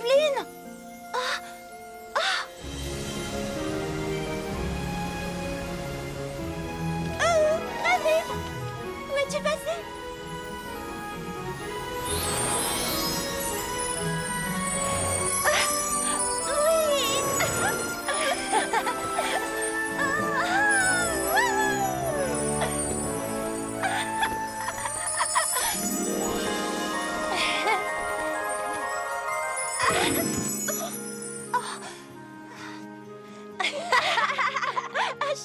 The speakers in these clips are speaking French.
Rêveline! Rêveline! Où es-tu passée?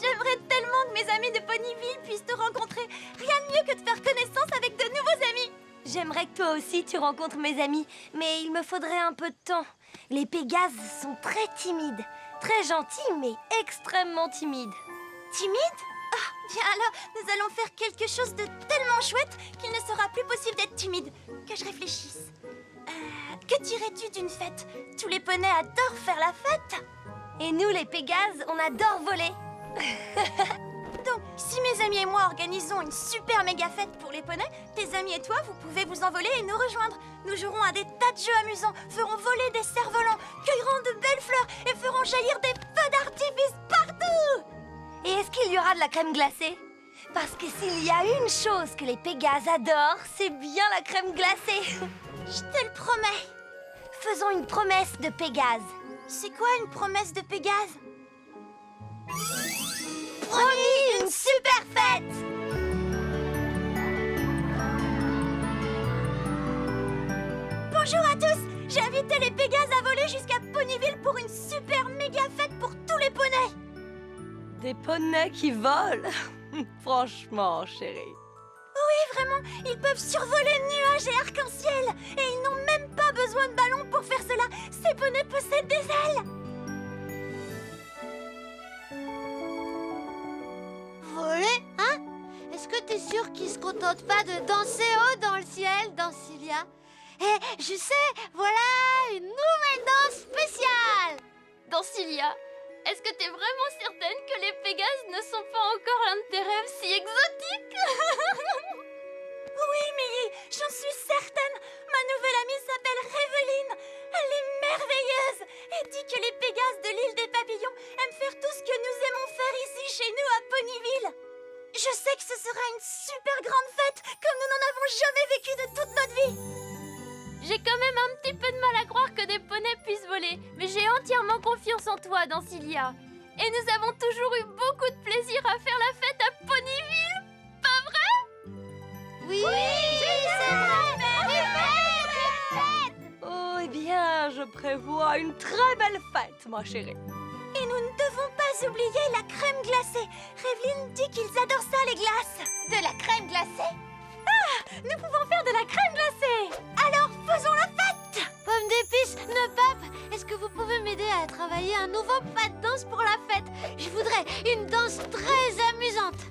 J'aimerais tellement que mes amis de Ponyville puissent te rencontrer. Rien de mieux que de faire connaissance avec de nouveaux amis. J'aimerais que toi aussi tu rencontres mes amis, mais il me faudrait un peu de temps. Les Pégases sont très timides, très gentils, mais extrêmement timides. Timide? Ah, bien alors, nous allons faire quelque chose de tellement chouette qu'il ne sera plus possible d'être timide. Que je réfléchisse. Que dirais-tu d'une fête? Tous les poneys adorent faire la fête. Et nous, les Pégases, on adore voler. Donc, si mes amis et moi organisons une super méga fête pour les poneys, tes amis et toi, vous pouvez vous envoler et nous rejoindre. Nous jouerons à des tas de jeux amusants, ferons voler des cerfs-volants, cueillerons de belles fleurs et ferons jaillir des feux d'artifice partout. Et est-ce qu'il y aura de la crème glacée? Parce que s'il y a une chose que les Pégases adorent, c'est bien la crème glacée. Je te le promets. Faisons une promesse de Pégase. C'est quoi une promesse de Pégase? Promis, une super fête! Bonjour à tous! J'ai invité les Pégases à voler jusqu'à Ponyville pour une super méga fête pour tous les poneys! Des poneys qui volent? Franchement, chérie. Oui, vraiment, ils peuvent survoler nuages et arc-en-ciel! Et ils n'ont même pas besoin de ballon pour faire cela! Ces poneys possèdent des ailes! Voler, hein? Est-ce que t'es sûre qu'ils se contentent pas de danser haut dans le ciel, Dancilia? Eh, je sais, voilà une nouvelle danse spéciale! Dancilia, est-ce que t'es vraiment certaine que les Pégases ne sont pas encore l'un de tes rêves si exotiques? Oui, Millie, j'en suis certaine! Ma nouvelle amie s'appelle Rêveline! Elle est merveilleuse et dit que les Pégases de l'île des Papillons aiment faire tout ce que nous aimons faire ici chez nous à Ponyville! Je sais que ce sera une super grande fête comme nous n'en avons jamais vécu de toute notre vie! J'ai quand même un petit peu de mal à croire que des poneys puissent voler, mais j'ai entièrement confiance en toi, Dancilia. Et nous avons toujours eu beaucoup de plaisir à faire la fête à Ponyville, pas vrai? Oui, c'est vrai! Oh, eh bien, je prévois une très belle fête, ma chérie. Et nous ne devons pas oublier la crème glacée! Rêveline dit qu'ils adorent ça, les glaces! De la crème glacée? Ah! Nous pouvons faire de la crème glacée! Alors, faisons la fête! Pomme d'épices, ne pape, est-ce que vous pouvez m'aider à travailler un nouveau pas de danse pour la fête? Je voudrais une danse très amusante.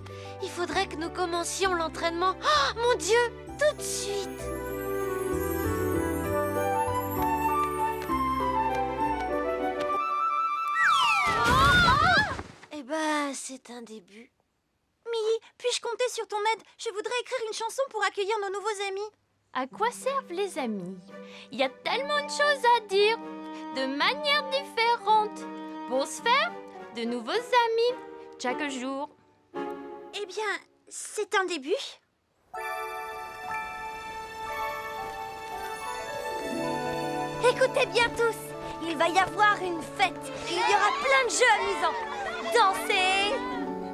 Il faudrait que nous commencions l'entraînement. Oh, mon Dieu, tout de suite! Eh ben, c'est un début. Millie, puis-je compter sur ton aide? Je voudrais écrire une chanson pour accueillir nos nouveaux amis. À quoi servent les amis? Il y a tellement de choses à dire, de manières différentes, pour se faire de nouveaux amis chaque jour. Eh bien, c'est un début. Écoutez bien tous, il va y avoir une fête. Il y aura plein de jeux amusants. Danser,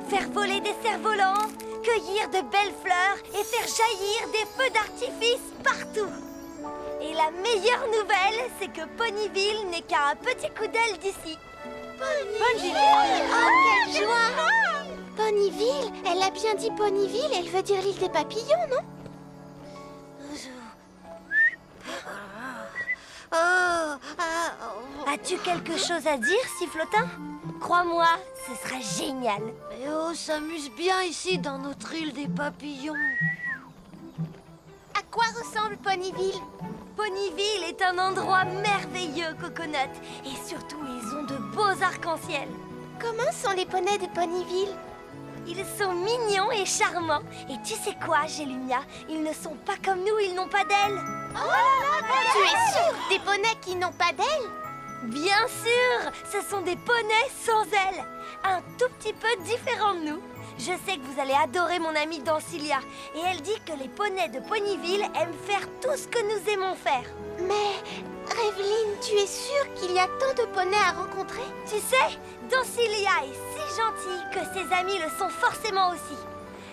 faire voler des cerfs-volants, cueillir de belles fleurs et faire jaillir des feux d'artifice partout. Et la meilleure nouvelle, c'est que Ponyville n'est qu'à un petit coup d'aile d'ici. Ponyville. Oh, quelle joie! Ponyville? Elle a bien dit Ponyville, elle veut dire l'île des papillons, non? As-tu quelque chose à dire, Sifflotin? Crois-moi, ce sera génial. Mais oh, s'amuse bien ici dans notre île des papillons. À quoi ressemble Ponyville? Ponyville est un endroit merveilleux, Coconut. Et surtout, ils ont de beaux arcs-en-ciel. Comment sont les poneys de Ponyville? Ils sont mignons et charmants. Et tu sais quoi, Gélunia? Ils ne sont pas comme nous, ils n'ont pas d'ailes. Tu es sûre? Des poneys qui n'ont pas d'ailes? Bien sûr, ce sont des poneys sans ailes, un tout petit peu différents de nous. Je sais que vous allez adorer mon amie Dancilia, et elle dit que les poneys de Ponyville aiment faire tout ce que nous aimons faire. Mais, Revelyne, tu es sûre qu'il y a tant de poneys à rencontrer? Tu sais, Dancilia est si gentille que ses amis le sont forcément aussi.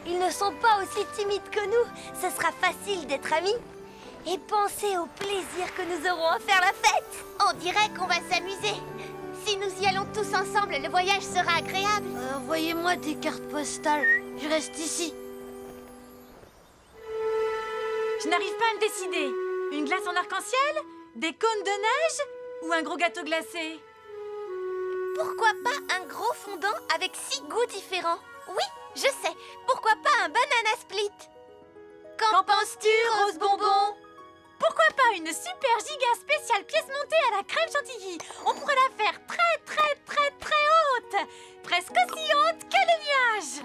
Ils ne sont pas aussi timides que nous, ce sera facile d'être amis. Et pensez au plaisir que nous aurons à faire la fête. On dirait qu'on va s'amuser. Si nous y allons tous ensemble, le voyage sera agréable. Envoyez-moi des cartes postales, je reste ici. Je n'arrive pas à me décider. Une glace en arc-en-ciel? Des cônes de neige? Ou un gros gâteau glacé? Pourquoi pas un gros fondant avec 6 goûts différents? Oui, je sais. Pourquoi pas un banana split? Qu'en penses-tu, Rose Bonbon? Pourquoi pas une super giga spéciale pièce montée à la crème chantilly? On pourrait la faire très très très très haute, presque aussi haute que les nuages.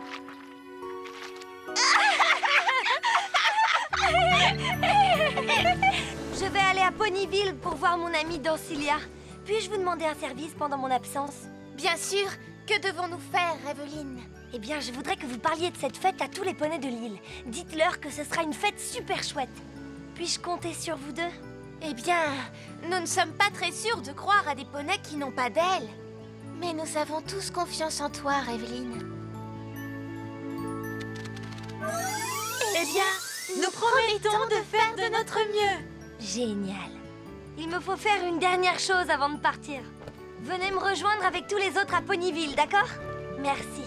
Je vais aller à Ponyville pour voir mon amie Dancilia. Puis-je vous demander un service pendant mon absence? Bien sûr. Que devons-nous faire, Revelyne? Eh bien, je voudrais que vous parliez de cette fête à tous les poneys de l'île. Dites-leur que ce sera une fête super chouette. Puis-je compter sur vous deux? Eh bien, nous ne sommes pas très sûrs de croire à des poneys qui n'ont pas d'ailes. Mais nous avons tous confiance en toi, Revelyne. Eh bien, nous promettons de faire de notre mieux. Génial. Il me faut faire une dernière chose avant de partir. Venez me rejoindre avec tous les autres à Ponyville, d'accord? Merci.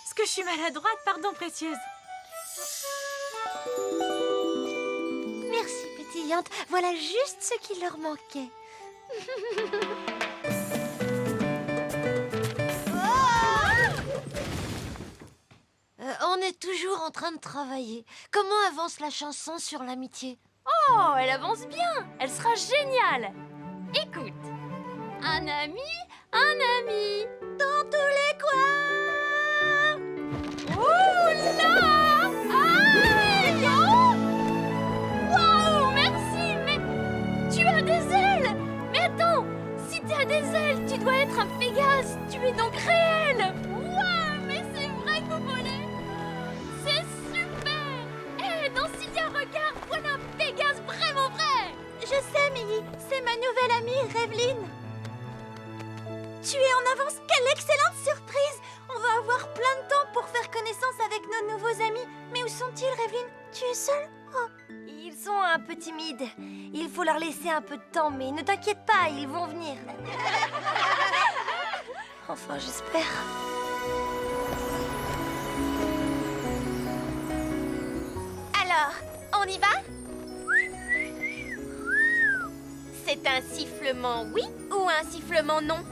Est-ce que je suis maladroite? Pardon, précieuse. Merci, pétillante. Voilà juste ce qui leur manquait. On est toujours en train de travailler. Comment avance la chanson sur l'amitié? Oh, elle avance bien. Elle sera géniale. Écoute. Un ami dans tous les coins. Oh là! Aïe! Oh! Waouh, merci, mais tu as des ailes. Mais attends, si tu as des ailes, tu dois être un Pégase. Tu es donc réel. Waouh, mais c'est vrai que vous volez. C'est super. Hé, Dancilia, regarde, voilà un Pégase vraiment vrai. Je sais, Millie, c'est ma nouvelle amie, Revelyne. Tu es en avance, quelle excellente surprise! On va avoir plein de temps pour faire connaissance avec nos nouveaux amis. Mais où sont-ils, Revelyne? Tu es seule? Oh. Ils sont un peu timides. Il faut leur laisser un peu de temps, mais ne t'inquiète pas, ils vont venir. Enfin, j'espère. Alors, on y va? C'est un sifflement oui ou un sifflement non?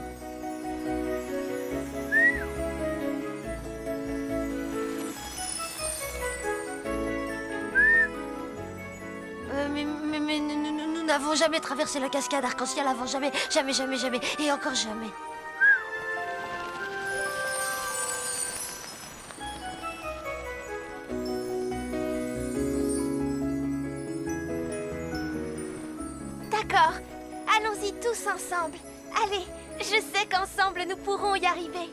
Mais nous n'avons jamais traversé la cascade arc-en-ciel avant, jamais, jamais, jamais, jamais, et encore jamais. D'accord, allons-y tous ensemble. Allez, je sais qu'ensemble nous pourrons y arriver.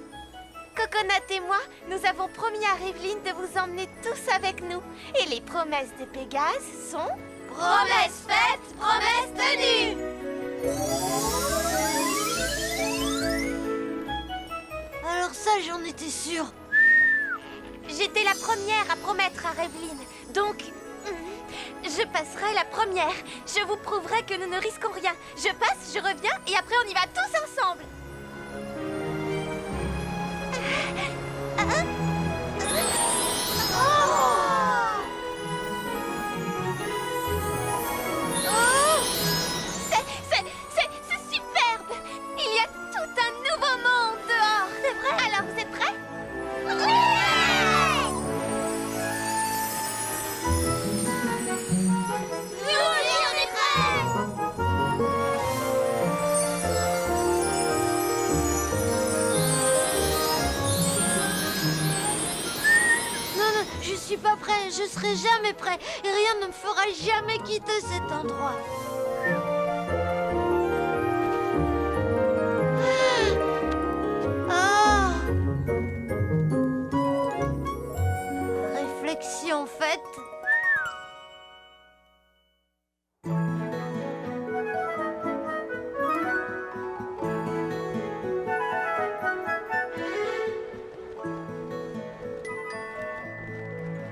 Coconut et moi, nous avons promis à Revelyne de vous emmener tous avec nous. Et les promesses de Pégase sont... Promesses faites, promesses tenues! Alors ça, j'en étais sûre. J'étais la première à promettre à Revelyne. Donc, je passerai la première. Je vous prouverai que nous ne risquons rien. Je passe, je reviens et après on y va tous ensemble. C'est superbe! Il y a tout un nouveau monde dehors! C'est vrai! Alors, vous êtes prêts? Oui! Nous, on est prêts! je serai jamais prêt et rien ne me fera jamais quitter cet endroit. Ah. Réflexion faite.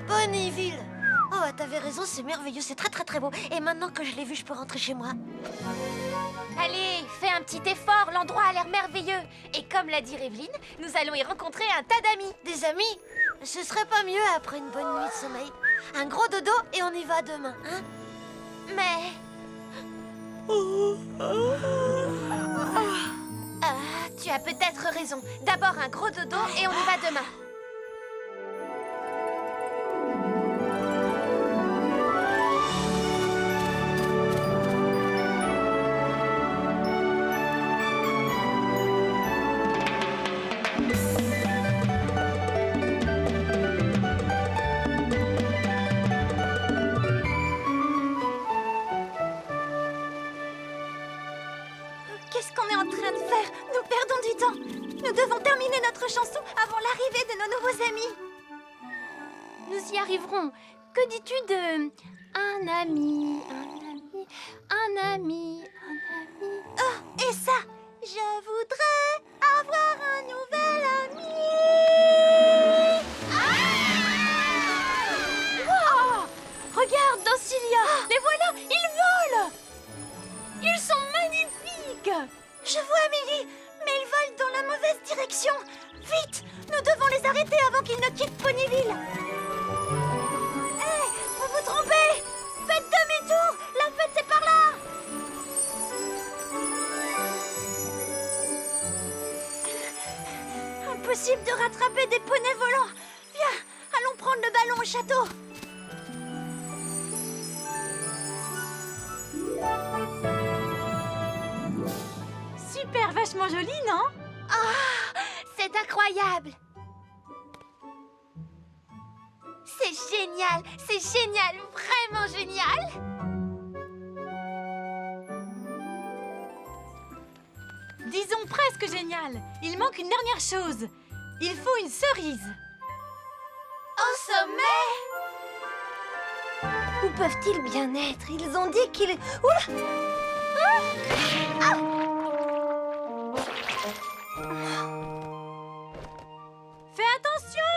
Ponyville. Oh, t'avais raison, c'est merveilleux, c'est très très très beau. Et maintenant que je l'ai vu, je peux rentrer chez moi. Allez, fais un petit effort, l'endroit a l'air merveilleux. Et comme l'a dit Revelyne, nous allons y rencontrer un tas d'amis. Des amis, ce serait pas mieux après une bonne nuit de sommeil. Un gros dodo et on y va demain, hein? Mais... tu as peut-être raison. D'abord un gros dodo et on y va demain. Qu'est-ce qu'on est en train de faire? Nous perdons du temps. Nous devons terminer notre chanson avant l'arrivée de nos nouveaux amis. Nous y arriverons. Que dis-tu de... un ami, un ami, un ami, un ami... Oh, et ça, je voudrais avoir un nouvel ami. Wow! Regarde, Dancilia! Les voilà, ils volent! Ils sont magnifiques! Je vois Amélie, mais ils volent dans la mauvaise direction. Vite, nous devons les arrêter avant qu'ils ne quittent Ponyville. Hé, vous vous trompez. Faites demi-tour, la fête c'est par là. Impossible de rattraper des poneys volants. Viens, allons prendre le ballon au château. Super, vachement joli, non? Ah, c'est incroyable. C'est génial, vraiment génial. Disons presque génial. Il manque une dernière chose. Il faut une cerise. Au sommet. Où peuvent-ils bien être? Ils ont dit qu'ils... Oula! Fais attention!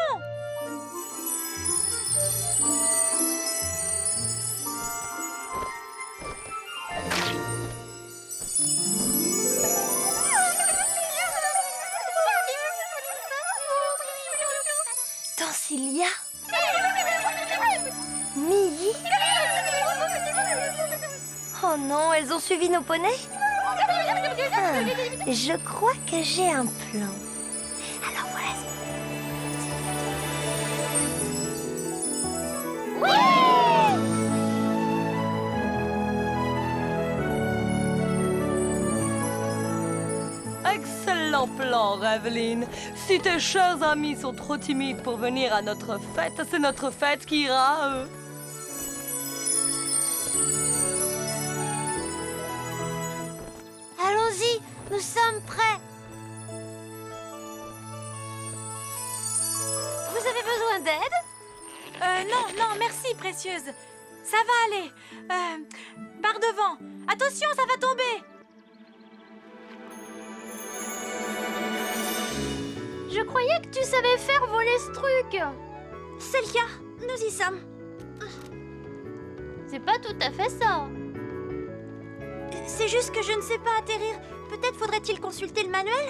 Dancilia? Millie? Oh non, elles ont suivi nos poneys? Je crois que j'ai un plan. Alors voilà. Excellent plan, Revelyne. Si tes chers amis sont trop timides pour venir à notre fête, c'est notre fête qui ira à eux. Allons-y, nous sommes prêts. Vous avez besoin d'aide? Non, merci, précieuse. Ça va aller. Par devant. Attention, ça va tomber. Je croyais que tu savais faire voler ce truc. C'est le cas, nous y sommes. C'est pas tout à fait ça. C'est juste que je ne sais pas atterrir. Peut-être faudrait-il consulter le manuel?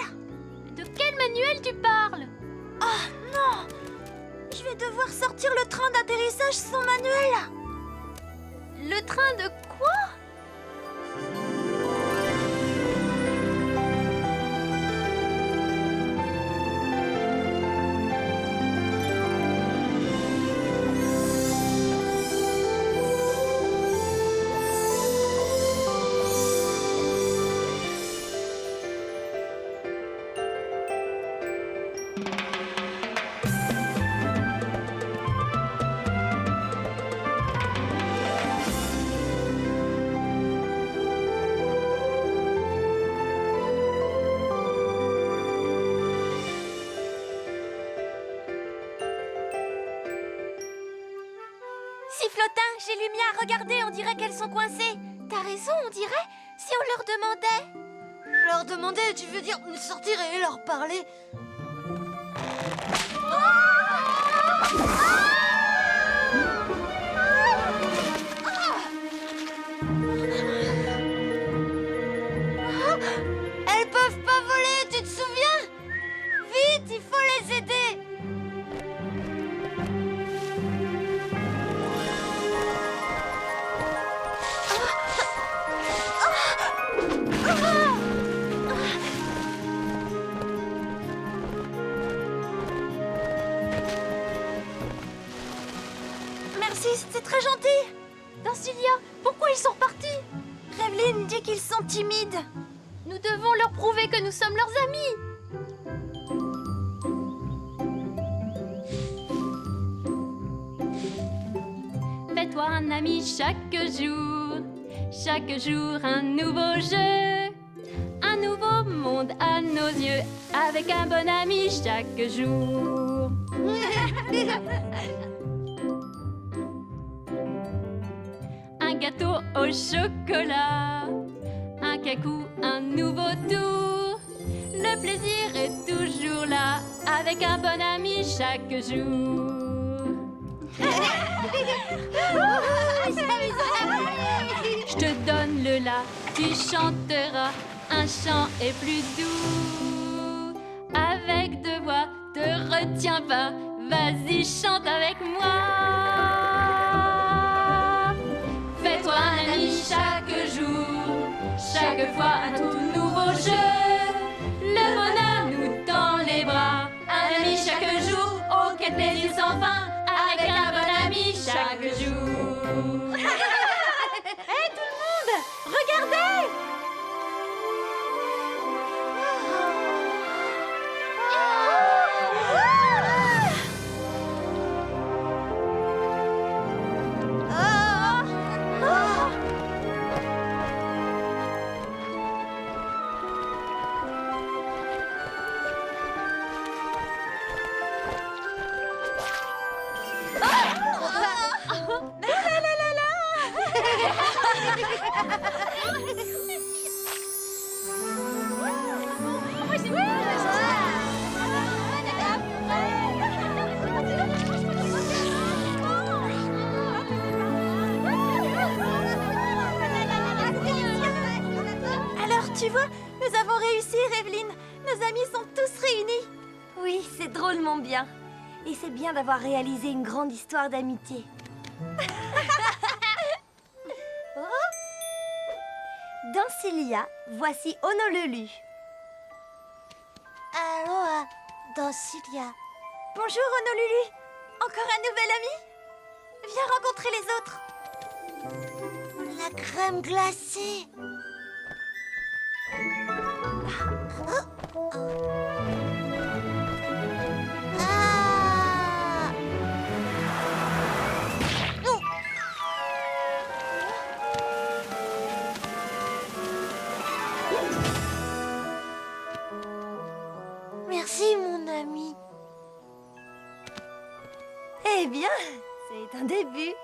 De quel manuel tu parles? Oh non! Je vais devoir sortir le train d'atterrissage sans manuel. Le train de quoi? Sifflotin, j'ai Lumia, regardez, on dirait qu'elles sont coincées. T'as raison, on dirait. Si on leur demandait. Leur demander, tu veux dire sortir et leur parler? Elles peuvent pas voler, tu te souviens? Vite, il faut les aider. Merci, c'était très gentil. Dancilia, pourquoi ils sont repartis? Revelyne dit qu'ils sont timides. Nous devons leur prouver que nous sommes leurs amis. Fais-toi un ami chaque jour un nouveau jeu, un nouveau monde à nos yeux, avec un bon ami chaque jour. Un gâteau au chocolat, un cacou, un nouveau tour. Le plaisir est toujours là, avec un bon ami chaque jour. Je te donne le la, tu chanteras un chant et plus doux. Avec deux voix, te retiens pas, vas-y chante avec moi. Fais-toi un ami chaque jour, chaque fois un tout nouveau jeu. Le bonheur nous tend les bras, un ami chaque jour, oh quel plaisir sans fin, avec un bon ami chaque jour. Hé, tout le monde, regardez! Alors, tu vois, nous avons réussi, Revelyne. Nos amis sont tous réunis. Oui, c'est drôlement bien. Et c'est bien d'avoir réalisé une grande histoire d'amitié. Dans Cilia, voici Honolulu. Aloha, Dancilia. Bonjour, Honolulu. Encore un nouvel ami? Viens rencontrer les autres. La crème glacée. Ah. Oh. Merci, mon ami. Eh bien, c'est un début.